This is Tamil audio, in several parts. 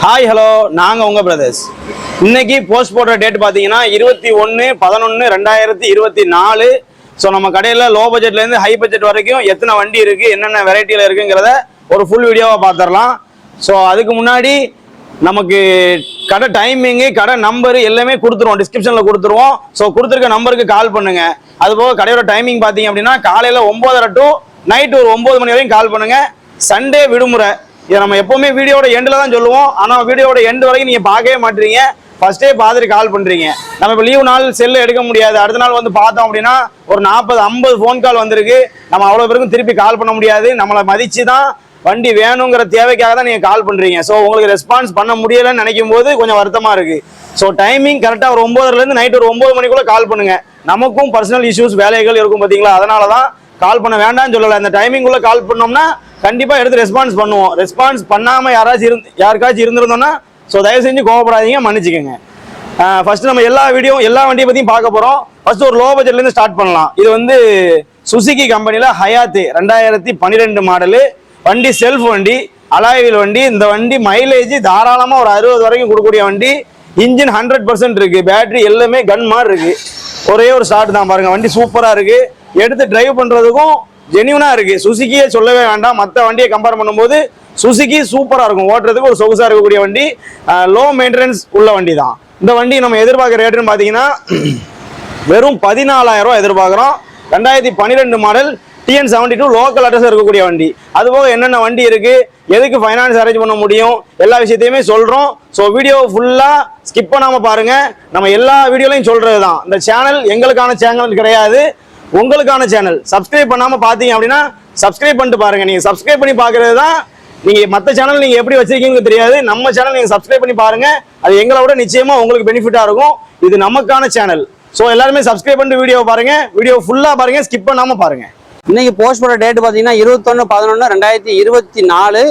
ஹாய் ஹலோ நாங்கள் உங்கள் பிரதர்ஸ். இன்னைக்கு போஸ்ட் போடுற டேட் பார்த்தீங்கன்னா 21/11/2024. ஸோ நம்ம கடையில் லோ பட்ஜெட்லேருந்து ஹை பட்ஜெட் வரைக்கும் எத்தனை வண்டி இருக்குது, என்னென்ன வெரைட்டியில் இருக்குங்கிறத ஒரு ஃபுல் வீடியோவாக பார்த்துடலாம். ஸோ அதுக்கு முன்னாடி நமக்கு கடை டைமிங்கு, கடை நம்பரு எல்லாமே கொடுத்துருவோம், டிஸ்கிரிப்ஷனில் கொடுத்துருவோம். ஸோ கொடுத்துருக்க நம்பருக்கு கால் பண்ணுங்கள். அதுபோக கடையோட டைமிங் பார்த்தீங்க அப்படின்னா காலையில் 9:30 to நைட்டு ஒரு 9 மணி வரைக்கும் கால் பண்ணுங்கள். சண்டே விடுமுறை. இதை நம்ம எப்பவுமே வீடியோட எண்டில் தான் சொல்லுவோம். ஆனால் வீடியோட எண்டு வரைக்கும் நீங்கள் பார்க்கவே மாட்டீங்க, ஃபர்ஸ்டே பார்த்துட்டு கால் பண்ணுறீங்க. நம்ம இப்போ லீவ் நாள் செல்லு எடுக்க முடியாது, அடுத்த நாள் வந்து பார்த்தோம் அப்படின்னா ஒரு 40-50 ஃபோன் கால் வந்திருக்கு. நம்ம அவ்வளோ பேருக்கும் திருப்பி கால் பண்ண முடியாது. நம்மளை மதித்து தான் வண்டி வேணுங்கிற தேவைக்காக தான் நீங்கள் கால் பண்ணுறீங்க. ஸோ உங்களுக்கு ரெஸ்பான்ஸ் பண்ண முடியலைன்னு நினைக்கும் போது கொஞ்சம் வருத்தமாக இருக்குது. ஸோ டைமிங் கரெக்டாக ஒரு 9:30 நைட்டு ஒரு 9 மணிக்குள்ளே கால் பண்ணுங்கள். நமக்கும் பர்சனல் இஷ்யூஸ் வேலைகள் இருக்கும் பார்த்தீங்களா, அதனால தான் கால் பண்ண வேண்டாம்னு சொல்லலை. அந்த டைமிங்குள்ளே கால் பண்ணோம்னா கண்டிப்பாக எடுத்து ரெஸ்பான்ஸ் பண்ணுவோம். ரெஸ்பான்ஸ் பண்ணாமல் யாருக்காச்சும் இருந்திருந்தோம்னா ஸோ தயவு செஞ்சு கோவப்படாதீங்க, மன்னிச்சுக்கோங்க. ஃபர்ஸ்ட் நம்ம எல்லா வண்டியை பற்றியும் பார்க்க போகிறோம். ஃபர்ஸ்ட் ஒரு லோ பட்ஜெட்லேருந்து ஸ்டார்ட் பண்ணலாம். இது வந்து சுசுகி கம்பெனியில் ஹயாத்து 2012 மாடலு வண்டி. செல்ஃப் வண்டி, அலாய்வில் வண்டி. இந்த வண்டி மைலேஜ் தாராளமாக ஒரு 60 வரைக்கும் கொடுக்கக்கூடிய வண்டி. இன்ஜின் 100% இருக்குது. பேட்டரி எல்லாமே கன் மாதிரி இருக்குது. ஒரே ஒரு ஸ்டார்ட் தான் பாருங்கள். வண்டி சூப்பராக இருக்குது. எடுத்து டிரைவ் பண்ணுறதுக்கும் ஜென்யூனா இருக்கு. சுசுகியே சொல்லவே வேண்டாம். மற்ற வண்டியை கம்பேர் பண்ணும்போது சுசுகி சூப்பரா இருக்கும், ஓட்டுறதுக்கு ஒரு சொகுசா இருக்கக்கூடிய வண்டி. லோ மெயின்டெனன்ஸ் உள்ள வண்டி தான் இந்த வண்டி. நம்ம எதிர்பார்க்குற ரேட்டுன்னு பார்த்தீங்கன்னா வெறும் 14,000 ரூபா எதிர்பார்க்குறோம். 2012 மாடல், TN72 லோக்கல் அட்ரஸ் இருக்கக்கூடிய வண்டி. அதுபோக என்னென்ன வண்டி இருக்கு, எதுக்கு ஃபைனான்ஸ் அரேஞ்ச் பண்ண முடியும், எல்லா விஷயத்தையுமே சொல்றோம். ஸோ வீடியோ ஃபுல்லா ஸ்கிப் பண்ணாம பாருங்க. நம்ம எல்லா வீடியோலையும் சொல்றது தான், இந்த சேனல் எங்களுக்கான சேனல் கிடையாது, உங்களுக்கான சேனல். சப்ஸ்கிரைப் பண்ணாம பாத்தீங்க அப்படின்னா சப்ஸ்கிரைப் பண்ணிட்டு பாருங்க. நீங்க சப்ஸ்கிரைப் பண்ணி பாக்குறது தான், நீங்க மற்ற சேனல் நீங்க எப்படி வச்சிருக்கீங்கன்னு தெரியாது. நம்ம சேனல் நீங்க சப்ஸ்கிரைப் பண்ணி பாருங்க, அது எங்களை விட நிச்சயமா உங்களுக்கு பெனிஃபிட்டா இருக்கும். இது நமக்கான சேனல். ஸோ எல்லாருமே சப்ஸ்கிரைப் பண்ணிட்டு வீடியோ பாருங்க. வீடியோ ஃபுல்லா பாருங்க, ஸ்கிப் பண்ணாம பாருங்க. இன்னைக்கு போஸ்ட் போட டேட் பார்த்தீங்கன்னா 21/11/2024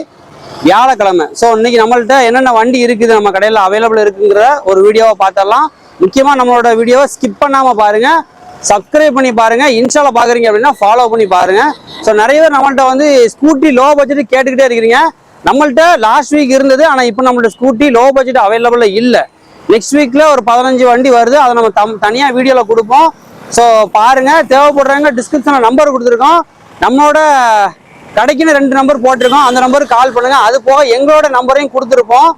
வியாழக்கிழமை. ஸோ இன்னைக்கு நம்மள்ட்ட என்னென்ன வண்டி இருக்குது, நம்ம கடையில் அவைலபிள் இருக்குங்கிற ஒரு வீடியோவை பார்த்தரலாம். முக்கியமாக நம்மளோட வீடியோவை ஸ்கிப் பண்ணாமல் பாருங்க, சப்ஸ்கிரைப் பண்ணி பாருங்க. இன்ஸ்டால பாக்குறீங்க அப்படின்னா ஃபாலோ பண்ணி பாருங்க. ஸோ நிறைய பேர் நம்மள்ட்ட வந்து ஸ்கூட்டி லோ பட்ஜெட் கேட்டுக்கிட்டே இருக்கிறீங்க. நம்மள்ட்ட லாஸ்ட் வீக் இருந்தது, ஆனால் இப்போ நம்மள்ட்ட ஸ்கூட்டி லோ பட்ஜெட் அவைலபிள் இல்லை. நெக்ஸ்ட் வீக்ல ஒரு 15 வண்டி வருது, அதை நம்ம தனியாக வீடியோவில் கொடுப்போம். ஸோ பாருங்க, தேவைப்படுறாங்க. டிஸ்கிரிப்ஷனில் நம்பர் கொடுத்துருக்கோம். நம்மளோட கடைக்குன்னு 2 நம்பர் போட்டிருக்கோம், அந்த நம்பருக்கு கால் பண்ணுங்க. அது போக எங்களோட நம்பரையும் கொடுத்துருப்போம்.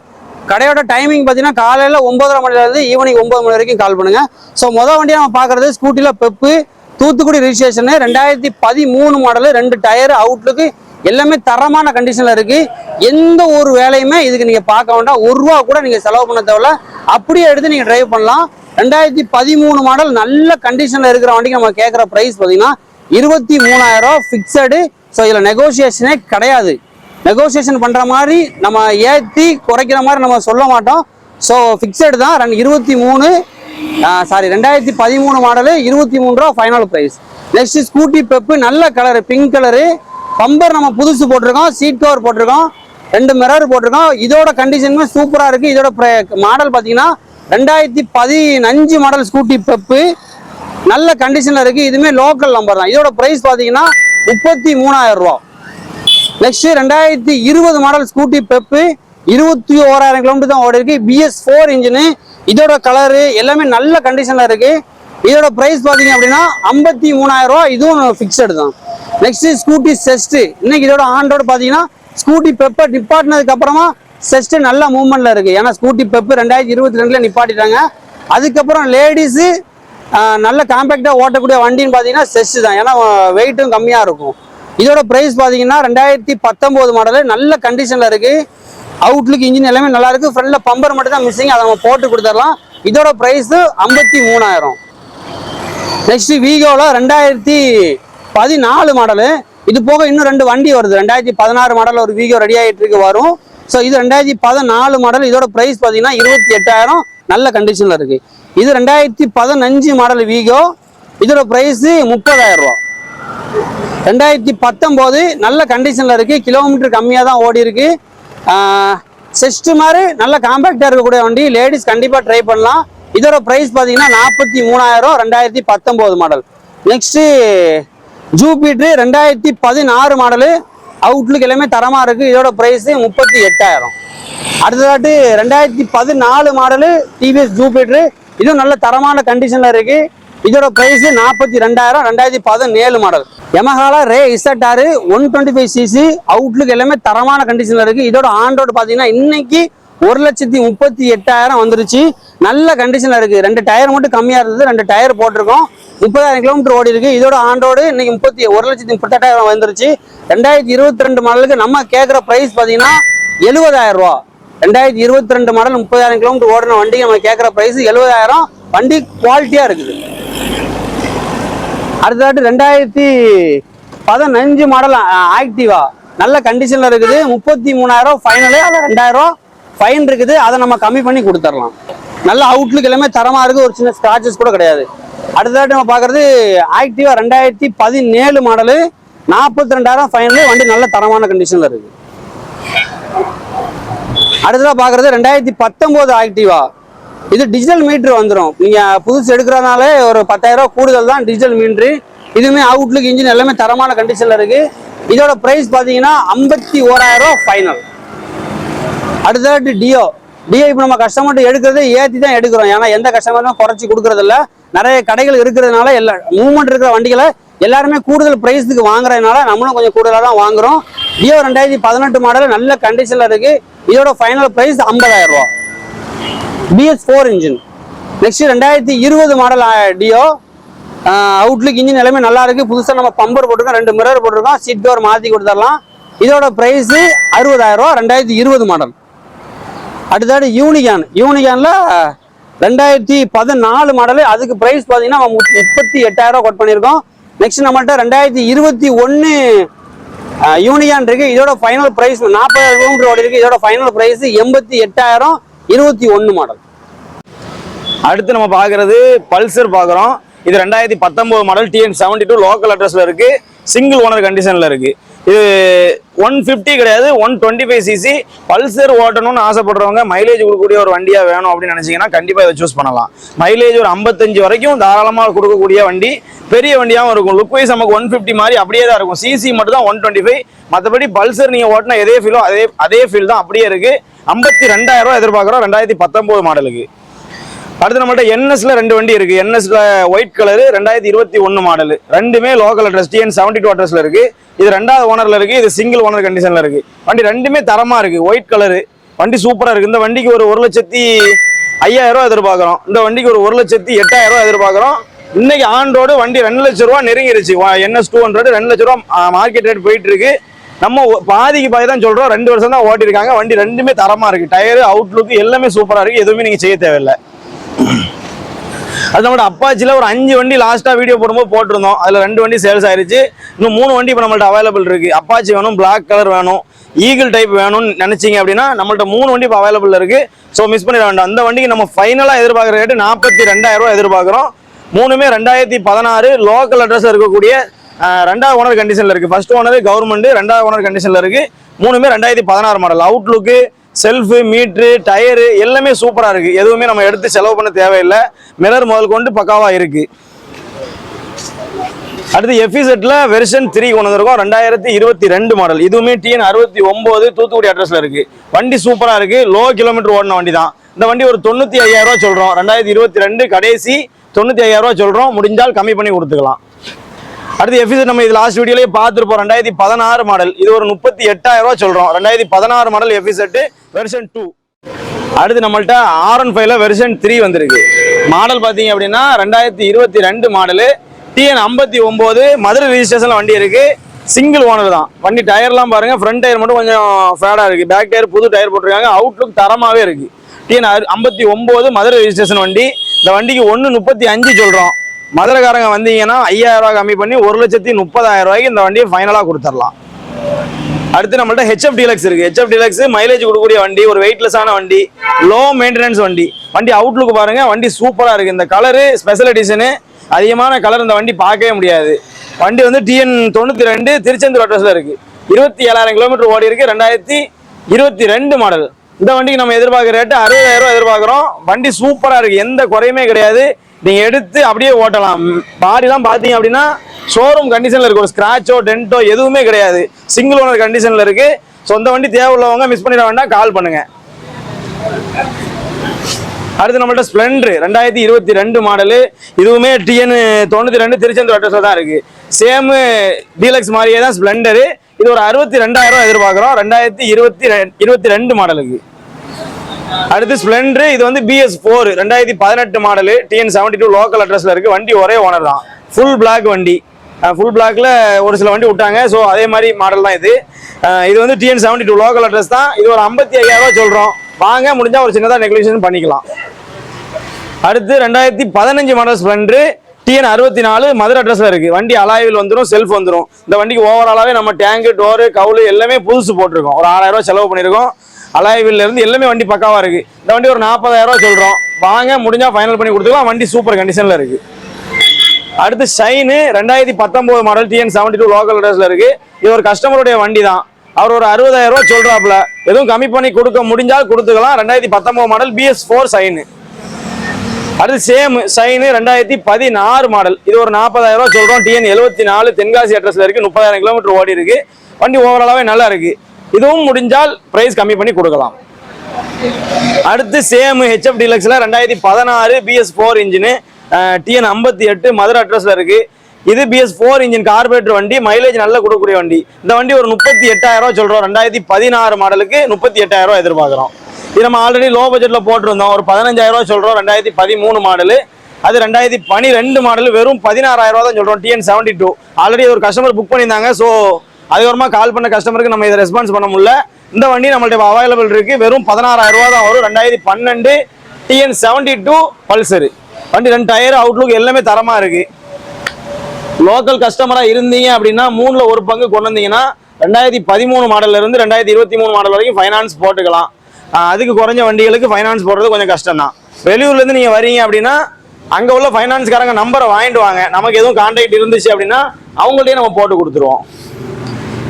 கடையோட டைமிங் பார்த்தீங்கன்னா காலையில் 9:30 மணிலேருந்து ஈவினிங் 9 மணி வரைக்கும் கால் பண்ணுங்க. ஸோ மொதல் வண்டியை நம்ம பார்க்குறது ஸ்கூட்டியில் pep, Thoothukudi ரிஜிஸ்ட்ரேஷனு, 2013 model, 2 tyre, outlook எல்லாமே தரமான கண்டிஷனில் இருக்குது. எந்த ஒரு வேலையுமே இதுக்கு நீங்கள் பார்க்க வேண்டாம். 1 ரூபா கூட நீங்கள் செலவு பண்ண தேவையில்ல, அப்படியே எடுத்து நீங்கள் டிரைவ் பண்ணலாம். 2013 மாடல் நல்ல கண்டிஷனில் இருக்கிற வண்டிக்கு நம்ம கேட்குற ப்ரைஸ் பார்த்தீங்கன்னா 23,000 ஃபிக்ஸடு. ஸோ இதில் நெகோசியேஷனே கிடையாது. நெகோசியேஷன் பண்ணுற மாதிரி நம்ம ஏற்றி குறைக்கிற மாதிரி நம்ம சொல்ல மாட்டோம். ஸோ ஃபிக்ஸடு தான். 2013 மாடலு 23 ரூபா final price. Next Scooty Pep, நல்ல கலரு, பிங்க் கலரு. பம்பர் நம்ம புதுசு போட்டிருக்கோம், சீட் கவர் போட்டிருக்கோம், 2 மிரர் போட்டிருக்கோம். இதோட கண்டிஷனுமே சூப்பராக இருக்குது. இதோட மாடல் பார்த்தீங்கன்னா 2015 மாடல் ஸ்கூட்டி பெப்பு, நல்ல கண்டிஷனில் இருக்குது. இதுவுமே லோக்கல் நம்பர் தான். இதோட ப்ரைஸ் பார்த்தீங்கன்னா 33,000 ரூபா. Next 2020 model scooty pep, 21,000 kilometre தான் ஓடி இருக்கு. BS4 engine. இதோட கலரு எல்லாமே நல்ல கண்டிஷன்ல இருக்கு. இதோட பிரைஸ் பாத்தீங்க அப்படின்னா 53,000 ரூபா. இதுவும் ஃபிக்ஸடு தான். Next scooty chest. இன்னைக்கு இதோட ஆன் ரோடு பாத்தீங்கன்னா ஸ்கூட்டி பெப்பர் நிப்பாட்டினதுக்கு அப்புறமா செஸ்ட் நல்ல மூவ்மெண்ட்ல இருக்கு. ஏன்னா ஸ்கூட்டி பெப்பர் 2022 நிப்பாட்டிட்டாங்க. அதுக்கப்புறம் லேடிஸு நல்ல காம்பேக்டா ஓட்டக்கூடிய வண்டின்னு பாத்தீங்கன்னா செஸ்ட் தான். ஏன்னா வெயிட்டும் கம்மியா இருக்கும். இதோட பிரைஸ் பாத்தீங்கன்னா 2019 மாடலு, நல்ல கண்டிஷன்ல இருக்கு. அவுட்லுக் இன்ஜின் எல்லாமே நல்லா இருக்கு. ஃப்ரண்ட்ல பம்பர் மட்டும் தான் மிஸ்ஸிங், அதை நம்ம போட்டு கொடுத்துடலாம். இதோட பிரைஸ் 53,000. Next வீகோல 2014 model. இது போக இன்னும் 2 வண்டி வருது. 2016 மாடல் ஒரு வீகோ ரெடி ஆகிட்டு இருக்கு, வரும். ஸோ இது 2014 மாடல். இதோட பிரைஸ் பார்த்தீங்கன்னா 28,000, நல்ல கண்டிஷன்ல இருக்கு. இது 2015 மாடல் வீகோ. இதோட பிரைஸ் 30,000 ரூபா. 2019 நல்ல கண்டிஷன்ல இருக்கு, கிலோமீட்டர் கம்மியா தான் ஓடி இருக்கு. செஸ்ட் மாதிரி நல்ல காம்பேக்டா இருக்கக்கூடிய வண்டி, லேடிஸ் கண்டிப்பா ட்ரை பண்ணலாம். இதோட பிரைஸ் பாத்தீங்கன்னா 43,000, 2019 model. Next Jupiter 2016 model, Outlook எல்லாமே தரமா இருக்கு. இதோட பிரைஸ் 38,000. அடுத்ததாட்டு 2014 மாடலு டிவிஎஸ் ஜூபிட்டர், இதுவும் நல்ல தரமான கண்டிஷன்ல இருக்கு. இதோட பிரைஸ் 42,000. 2017 மாடல் யமஹால ரே ZR 125cc, அவுட்லுக் எல்லாமே தரமான கண்டிஷன்ல இருக்கு. இதோட ஆன் ரோடு பாத்தீங்கன்னா இன்னைக்கு 1,38,000 வந்துருச்சு. நல்ல கண்டிஷன்ல இருக்கு. 2 டயர் மட்டும் கம்மியா இருந்தது, 2 டயர் போட்டிருக்கோம். 30,000 கிலோமீட்டர் ஓடி இருக்கு. இதோட ஆன் ரோடு இன்னைக்கு 1,38,000 வந்துருச்சு. 2022 மாடலுக்கு நம்ம கேட்குற பிரைஸ் பாத்தீங்கன்னா 70,000 ரூபா. 2022 மாடல் 30,000 கிலோமீட்டர் ஓடின வண்டி நம்ம கேட்குற பிரைஸ் 70,000. வண்டி குவாலிட்டியா இருக்குது. அடுத்ததாட்டு 2015 மாடல் ஆக்டிவா நல்ல கண்டிஷன்ல இருக்குது. 33,000 ஃபைனலு. அதில் 2,000 ஃபைன் இருக்குது. அதை நம்ம கம்மி பண்ணி கொடுத்துடலாம். நல்ல அவுட்லுக் எல்லாமே தரமா இருக்கு. ஒரு சின்ன ஸ்கிராச்சஸ் கூட கிடையாது. அடுத்ததாட்டு நம்ம பார்க்கறது ஆக்டிவா 2017 மாடலு, 42,000 ஃபைனலு. வண்டி நல்ல தரமான கண்டிஷன்ல இருக்கு. அடுத்ததா பார்க்கறது 2019 ஆக்டிவா. இது டிஜிட்டல் மீட்டர் வந்துடும். நீங்க புதுசு எடுக்கிறதுனால ஒரு 10,000 கூடுதல் தான் டிஜிட்டல் மீட்டர். இதுவுமே அவுட்லுக் இன்ஜின் எல்லாமே தரமான கண்டிஷன்ல இருக்கு. இதோட பிரைஸ் பாத்தீங்கன்னா 51,000 ஃபைனல். அடுத்தது டியோ இப்போ நம்ம கஸ்டமர்கிட்ட எடுக்கிறத ஏற்றி தான் எடுக்கிறோம். ஏன்னா எந்த கஸ்டமரும் குறைச்சி கொடுக்கறது இல்லை. நிறைய கடைகள் இருக்கிறதுனால எல்லா மூவ்மெண்ட் இருக்கிற வண்டிகளை எல்லாருமே கூடுதல் பிரைஸுக்கு வாங்குறதுனால நம்மளும் கொஞ்சம் கூடுதலாக தான் வாங்குறோம். டியோ 2018 மாடல் நல்ல கண்டிஷன்ல இருக்கு. இதோட ஃபைனல் பிரைஸ் 50,000 ரூபா. BS4 engine. Next 2020 model Dio. Outlook engine எல்லாமே நல்லா இருக்கு. புதுசாக நம்ம பம்பர் போட்டிருக்கோம், 2 மிரர் போட்டிருக்கோம், சீட் கவர் மாற்றி கொடுத்துடலாம். இதோட பிரைஸ் 60,000 ரூபா. 2020 மாடல். அடுத்தது யூனிகான்ல 2014 மாடலு. அதுக்கு பிரைஸ் பார்த்தீங்கன்னா 38,000 கோட் பண்ணியிருக்கோம். நெக்ஸ்ட் நம்மள்ட்ட 2021 யூனிகான் இருக்கு. இதோட ஃபைனல் பிரைஸ் 40,000 கிலோமீட்டர் ஓடி இருக்கு. இதோட ஃபைனல் பிரைஸ் 88,000. 21 மாடல். அடுத்து நம்ம பார்க்கறது பல்சர் பார்க்குறோம். இது 2019 மாடல், TN72 லோக்கல் அட்ரஸ்ல இருக்கு. சிங்கிள் ஓனர் கண்டிஷன்ல இருக்கு. இது 150 கிடையாது, 125cc. பல்சர் ஓட்டணும்னு ஆசைப்படுறவங்க, மைலேஜ் கொடுக்கக்கூடிய ஒரு வண்டியா வேணும் அப்படின்னு நினைச்சீங்கன்னா கண்டிப்பா இதை சூஸ் பண்ணலாம். மைலேஜ் ஒரு 55 வரைக்கும் தாராளமாக கொடுக்கக்கூடிய வண்டி. பெரிய வண்டியாகவும் இருக்கும். லுக் வைஸ் நமக்கு 150 மாதிரி அப்படியே தான் இருக்கும். சிசி மட்டும் தான் 125. மற்றபடி பல்சர் நீங்க ஓட்டினா எதே ஃபீலோ அதே ஃபீல் தான் அப்படியே இருக்கு. 52,000 ரூபாய் எதிர்பார்க்குறோம் 2019 மாடலுக்கு. அடுத்து நம்மள்ட்ட NSல 2 வண்டி இருக்கு. NSல ஒயிட் கலரு 2021 மாடல். ரெண்டுமே லோக்கல் அட்ரஸ் TN72 அட்ரஸ்ல இருக்கு. இது 2வது ஓனர்ல இருக்கு. இது சிங்கிள் ஓனர் கண்டிஷன்ல இருக்கு. வண்டி ரெண்டுமே தரமா இருக்கு. ஒயிட் கலரு வண்டி சூப்பரா இருக்கு. இந்த வண்டிக்கு ஒரு 1,05,000 ரூபாய் எதிர்பார்க்குறோம். இந்த வண்டிக்கு ஒரு 1,08,000 ரூபாய் எதிர்பார்க்குறோம். இன்னைக்கு ஆன் ரோடு வண்டி 2 லட்சம் ரூபாய் நெருங்கிருச்சு. NS 200 2 லட்சம் ரூபாய் மார்க்கெட் ரேட் போயிட்டு இருக்கு. நம்ம பாதிக்கு பாதி தான் சொல்றோம். 2 வருஷம் தான் ஓட்டிருக்காங்க. வண்டி ரெண்டுமே தரமா இருக்கு. டயரு அவுட்லுக் எல்லாமே சூப்பரா இருக்கு. எதுவுமே நீங்க செய்ய தேவையில்லை. அது நம்மளோட அப்பாச்சில ஒரு 5 வண்டி லாஸ்டா வீடியோ போடும்போது போட்டிருந்தோம். அதுல 2 வண்டி சேல்ஸ் ஆயிருச்சு. இன்னும் 3 வண்டி இப்போ நம்மள்ட்ட அவைலபிள் இருக்கு. அப்பாச்சி வேணும், பிளாக் கலர் வேணும், ஈகிள் டைப் வேணும்னு நினைச்சீங்க அப்படின்னா நம்மள்ட்ட 3 வண்டி இப்போ அவைலபிள் இருக்கு. ஸோ மிஸ் பண்ணிட வேண்டாம். அந்த வண்டிக்கு நம்ம ஃபைனலா எதிர்பார்க்குற ரேட்டு 42,000 ரூபாய் எதிர்பார்க்குறோம். 3மே 2016 லோக்கல் அட்ரஸ் இருக்கக்கூடிய 2வது ஓனர் கண்டிஷன்ல இருக்கு. ஃபர்ஸ்ட் ஓனர் கவர்மெண்ட், 2வது ஓனர் கண்டிஷன்ல இருக்கு. 3மே 2016 மாடல். அவுட்லுக்கு, செல்ஃபு, மீட்ரு, டயரு எல்லாமே சூப்பரா இருக்கு. எதுவுமே நம்ம எடுத்து செலவு பண்ண தேவையில்லை. மிரர் முதல் கொண்டு பக்காவா இருக்கு. அடுத்து FZல வெர்ஷன் 3 கொண்டு வந்திருக்கோம். 2022 மாடல். இதுவுமே TN69 தூத்துக்குடி அட்ரஸ்ல இருக்கு. வண்டி சூப்பரா இருக்கு. லோ கிலோமீட்டர் ஓடின வண்டி தான். இந்த வண்டி ஒரு 95,000 ரூபாய் சொல்றோம். 2022 கடைசி 95,000 ரூபாய் சொல்றோம். முடிஞ்சால் கம்மி பண்ணி கொடுத்துக்கலாம். அடுத்து FZ நம்ம இது லாஸ்ட் வீடியோலயே பார்த்துருப்போம். 2016 மாடல். இது ஒரு 38,000 ரூபாய் சொல்றோம். 2016 மாடல் FZ வெர்ஷன் 2. அடுத்து நம்மள்ட்ட R15ல வெர்ஷன் 3 வந்திருக்கு. மாடல் பாத்தீங்க அப்படின்னா 2022 மாடலு, TN59 மதுரை ரெஜிஸ்ட்ரேஷன்ல வண்டி இருக்கு. சிங்கிள் ஓனர் தான். வண்டி டயர்லாம் பாருங்க. ஃப்ரண்ட் டயர் மட்டும் கொஞ்சம் ஃபேடா இருக்கு. பேக் டயர் புது டயர் போட்டிருக்காங்க. அவுட்லுக் தரமாவே இருக்கு. TN59 மதுரை ரெஜிஸ்ட்ரேஷன் வண்டி. இந்த வண்டிக்கு 1,35,000 சொல்றோம். மதுரைக்காரங்க வந்தீங்கன்னா 5,000 ரூபாய் கம்மி பண்ணி 1,30,000 ரூபாய்க்கு இந்த வண்டியை ஃபைனலா கொடுத்துடலாம். அடுத்து நம்மள்ட்ட HF டீலக்ஸ் இருக்கு. HF டீலக்ஸ் மைலேஜ் கொடுக்கக்கூடிய வண்டி, ஒரு வெயிட்லெஸ்ஸான வண்டி, லோ மெயின்டெனன்ஸ் வண்டி. வண்டி அவுட்லுக் பாருங்க. வண்டி சூப்பரா இருக்கு. இந்த கலரு ஸ்பெஷல் எடிஷனு, அதிகமான கலர் இந்த வண்டி பார்க்கவே முடியாது. வண்டி வந்து TN92 திருச்செந்தூர் அட்ரஸ்ல இருக்கு. 27,000 கிலோமீட்டர் ஓடி இருக்கு. 2022 மாடல். இந்த வண்டிக்கு நம்ம எதிர்பார்க்குற ரேட்டு 60,000 ரூபாய் எதிர்பார்க்குறோம். வண்டி சூப்பரா இருக்கு. எந்த குறையுமே கிடையாது. நீங்க எடுத்து அப்படியே ஓட்டலாம். பாடிலாம் பாத்தீங்க அப்படின்னா ஷோரூம் கண்டிஷன்ல இருக்கு, ஒரு ஸ்கிராச்சோ டென்ட்டோ எதுவுமே கிடையாது, சிங்கிள் ஓனர் கண்டிஷன்ல இருக்கு. சொந்த வண்டி தேவை உள்ளவங்க மிஸ் பண்ணிட வேண்டாம், கால் பண்ணுங்க. அடுத்து நம்மள்ட்ட ஸ்ப்ளெண்டர் 2022 மாடலு, இதுவுமே டிஎன் 92 திருச்செந்தூர் அட்ரஸ்ல தான் இருக்கு. சேம் டீலக்ஸ் மாதிரியே தான் ஸ்ப்ளெண்டரு. இது ஒரு 62,000 எதிர்பார்க்குறோம் 2022 மாடலுக்கு. அடுத்து ஸ்ப்ளெண்டர், இது வந்து BS4 2018 மாடலு, TN 72 லோக்கல் அட்ரஸ்ல இருக்கு. வண்டி ஒரே ஓனர் தான், ஃபுல் பிளாக் வண்டி. ஃபுல் பிளாக்ல ஒரு சில வண்டி விட்டாங்க, ஸோ அதே மாதிரி மாடல் தான் இது. இது வந்து TN 72 லோக்கல் அட்ரஸ் தான். இது ஒரு 55,000 சொல்றோம், வாங்க முடிஞ்சா ஒரு சின்னதாக நெகோசியேஷன் பண்ணிக்கலாம். அடுத்து 2015 மாடல் ஸ்ப்ளெண்டர் TN 64 மதுரை அட்ரஸ்ல இருக்கு. வண்டி அலாயில் வந்துடும், செல்ஃப் வந்துடும். இந்த வண்டிக்கு ஓவராலாவே நம்ம டேங்கு டோரு கவுலு எல்லாமே புதுசு போட்டிருக்கோம். ஒரு 6,000 செலவு பண்ணியிருக்கோம். அலாய்வில் இருந்து எல்லாமே வண்டி பக்காவா இருக்கு. இந்த வண்டி ஒரு 40,000 சொல்றோம், வாங்க முடிஞ்சா ஃபைனல் பண்ணி கொடுத்துக்கலாம். வண்டி சூப்பர் கண்டிஷன்ல இருக்கு. அடுத்து ஷைனு 2019 மாடல் TN 72 லோக்கல் அட்ரஸ்ல இருக்கு. இது ஒரு கஸ்டமருடைய வண்டி தான், அவர் ஒரு 60,000 சொல்றாப்ல, எதுவும் கம்மி பண்ணி கொடுக்க முடிஞ்சால் கொடுத்துக்கலாம். 2019 மாடல் BS4 ஷைனு. அடுத்து சேம் ஷைனு 2016 மாடல், இது ஒரு 40,000 சொல்றோம். TN 74 தென்காசி அட்ரஸ்ல இருக்கு. 30,000 கிலோமீட்டர் ஓடி இருக்கு. வண்டி ஓவராலாவே நல்லா இருக்கு, இதுவும் முடிஞ்சால் பிரைஸ் கம்மி பண்ணி கொடுக்கலாம். அடுத்து சேம் HF டீலக்ஸ்ல 2016 BS4 இன்ஜின் TN 58 மதுரை அட்ரஸ்ல இருக்கு. இது BS4 இன்ஜின் கார்பரேட்டர் வண்டி, மைலேஜ் நல்ல கொடுக்கக்கூடிய வண்டி. இந்த வண்டி ஒரு 38,000 சொல்றோம். 2016 மாடலுக்கு 38,000 எதிர்பார்க்கிறோம். இது நம்ம ஆல்ரெடி லோ பட்ஜெட்ல போட்டிருந்தோம், ஒரு 15,000 சொல்றோம். 2013 மாடலு, அது 2012 மாடல் வெறும் 16,000 தான் சொல்றோம். TN 72 ஆல்ரெடி ஒரு கஸ்டமர் புக் பண்ணியிருந்தாங்க, ஸோ அதுக்கப்புறமா கால் பண்ண கஸ்டமருக்கு நம்ம இதை ரெஸ்பான்ஸ் பண்ண முடியல. இந்த வண்டி நம்மள்ட்ட அவைலபிள் இருக்கு, வெறும் 16,000 தான் வரும். 2012 TN 72 பல்சர் வண்டி, 2 டயர் அவுட்லுக் எல்லாமே தரமா இருக்கு. லோக்கல் கஸ்டமரா இருந்தீங்க அப்படின்னா 3ல் 1 பங்கு கொண்டு வந்தீங்கன்னா 2013 மாடல்ல இருந்து 2023 மாடல் வரைக்கும் ஃபைனான்ஸ் போட்டுக்கலாம். அதுக்கு குறைஞ்ச வண்டிகளுக்கு ஃபைனான்ஸ் போடுறது கொஞ்சம் கஷ்டம் தான். வெளியூர்ல இருந்து நீங்க வரீங்க அப்படின்னா அங்க உள்ள ஃபைனான்ஸ்காரங்க நம்பரை வாங்கிட்டு வாங்க, நமக்கு எதுவும் கான்டாக்ட் இருந்துச்சு அப்படின்னா அவங்கள்ட்டயே நம்ம போட்டு கொடுத்துருவோம்.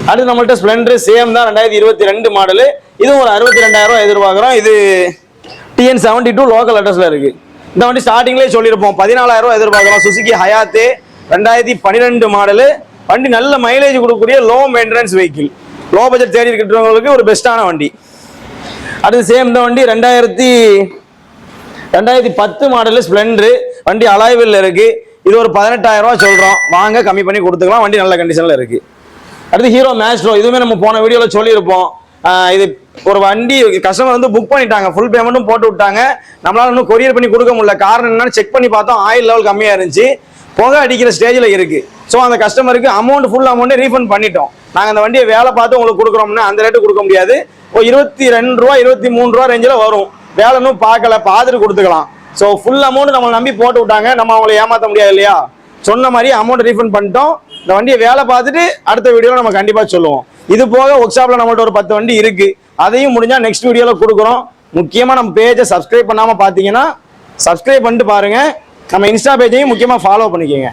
அடுத்து நம்மள்ட்ட ஸ்ப்ளெண்டர் சேம் தான் 2022 மாடலு, இதுவும் ஒரு 62,000 எதிர்பார்க்குறோம். இது TN 72 லோக்கல் அட்ரஸ்ல இருக்கு. இந்த வண்டி ஸ்டார்டிங்லேயே சொல்லியிருப்போம் 14,000 எதிர்பார்க்குறோம். சுசுகி ஹயாத்தே 2012 மாடலு, வண்டி நல்ல மைலேஜ் கொடுக்கக்கூடிய low maintenance vehicle, low budget தேடி இருக்கிறவங்களுக்கு ஒரு பெஸ்ட்டான வண்டி. அடுத்து சேம் இந்த வண்டி 2010 மாடலு ஸ்ப்ளெண்டர் வண்டி அலாய்வில் இருக்கு. இது ஒரு 18,000 சொல்றோம், வாங்க கம்மி பண்ணி கொடுத்துக்கலாம். வண்டி நல்ல கண்டிஷன்ல இருக்கு. அடுத்து ஹீரோ மேஸ்ட்ரோ, இதுவுமே நம்ம போன வீடியோல சொல்லியிருப்போம். இது ஒரு வண்டி கஸ்டமர் வந்து புக் பண்ணிட்டாங்க, ஃபுல் பேமெண்ட்டும் போட்டு விட்டாங்க. நம்மளால இன்னும் கொரியர் பண்ணி கொடுக்க முடியல. காரணம் என்னன்னு செக் பண்ணி பார்த்தோம், ஆயில் லெவல் கம்மியா இருந்துச்சு, புகை அடிக்கிற ஸ்டேஜில் இருக்கு. ஸோ அந்த கஸ்டமருக்கு ஃபுல் அமௌண்ட்டை ரீஃபண்ட் பண்ணிட்டோம். நாங்கள் அந்த வண்டியை வேலை பார்த்து உங்களுக்கு கொடுக்குறோம்னா அந்த ரேட்டு கொடுக்க முடியாது. ஒரு 22 ரூபா 23 ரூபா ரேஞ்சில் வரும். வேலை இன்னும் பார்த்துட்டு கொடுத்துக்கலாம். ஸோ ஃபுல் அமௌண்ட் நம்மளை நம்பி போட்டு விட்டாங்க, நம்ம அவங்களை ஏமாற்ற முடியாது இல்லையா. சொன்ன மாதிரி அமௌண்ட் ரீஃபண்ட் பண்ணிட்டோம். இந்த வண்டியை வேலை பார்த்துட்டு அடுத்த வீடியோவில் நம்ம கண்டிப்பாக சொல்லுவோம். இது போக ஒர்க் ஷாப்பில் நம்மள்ட்ட ஒரு 10 வண்டி இருக்கு, அதையும் முடிஞ்சா நெக்ஸ்ட் வீடியோவில் கொடுக்குறோம். முக்கியமாக நம்ம பேஜை சப்ஸ்கிரைப் பண்ணாமல் பார்த்தீங்கன்னா சப்ஸ்கிரைப் பண்ணிட்டு பாருங்க. நம்ம இன்ஸ்டா பேஜையும் முக்கியமாக ஃபாலோ பண்ணிக்கோங்க.